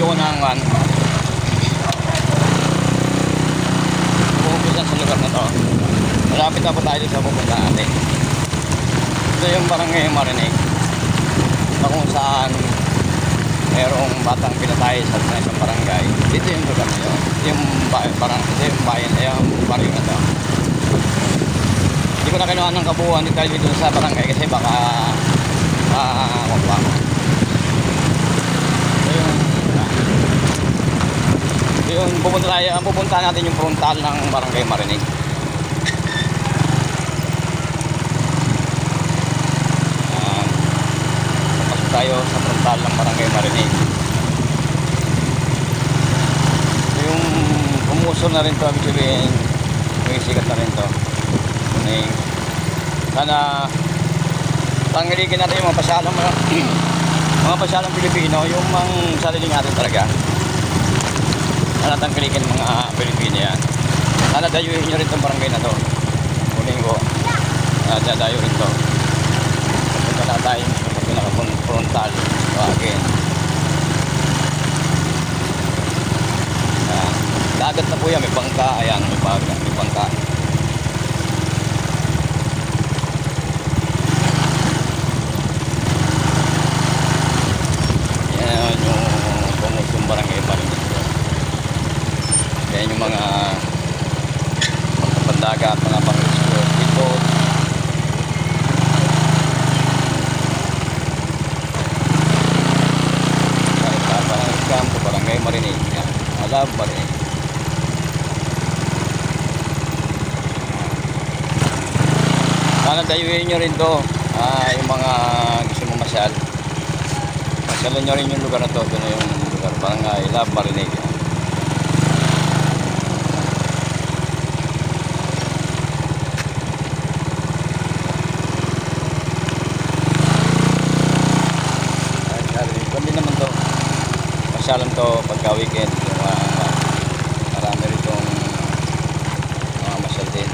video ko ng pupunta sa lugar na to. Malapit na po tayo sa pupunta natin. Ito yung barangay Marinig na kung saan mayroong batang pinatay sa isang barangay. Dito yung lugar nyo. Ito yung bayan na yung baryo na to. Hindi ko na kinuha ng kabuuan detalye dito sa barangay kasi baka wag pa ako. Yung pupunta natin yung frontal ng barangay Marinig. Papasok tayo sa frontal ng barangay Marinig. Yung umusol na rin to, ibig sabihin may sikat na rin to. Sana tangilikin natin yung mga pasyalang Pilipino, yung mga sarili natin talaga. Sana tangkilikin mga Pilipino yan. Sana dayuhin nyo rin itong barangay na to. Kunin ko. Dayo rin to. Punta na tayo sa pinaka-frontal. Again. Dagat na po yan. May bangka. Ayan. May bangka. Yan yung pumusong barangay pa rin. Yan yung mga pandagat, mga pang-resort dito. Barangay Campo, barangay Marinig. Yan. Alam, Marinig. Sana dayuhin nyo rin to. Yung mga gusto mo masyal. Masyalan nyo rin yung lugar na to. Ito na yung lugar. Barangay Alam, Marinig. Pasyalan to pagka weekend, marami ritong mga masyal din.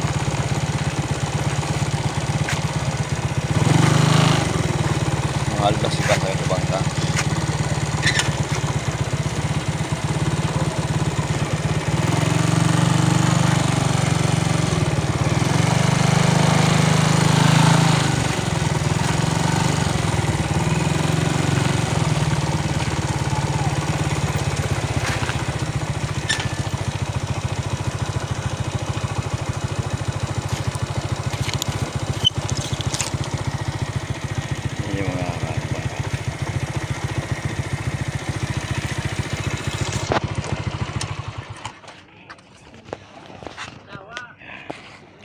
Mahal ba si Bata yung bangka?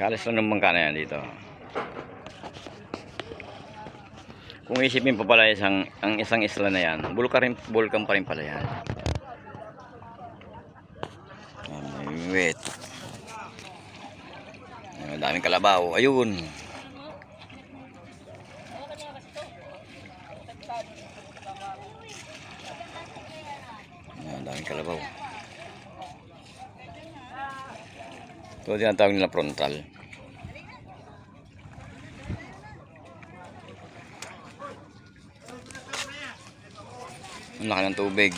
Kalis lang ng bangka na yan dito. Kung isipin pa pala ang isang isla na yan, bulkan pa rin pala yan. Wait. Daming kalabaw. Ayun. Daming kalabaw. Ito tinatawag nila frontal. Ang laki ng tubig.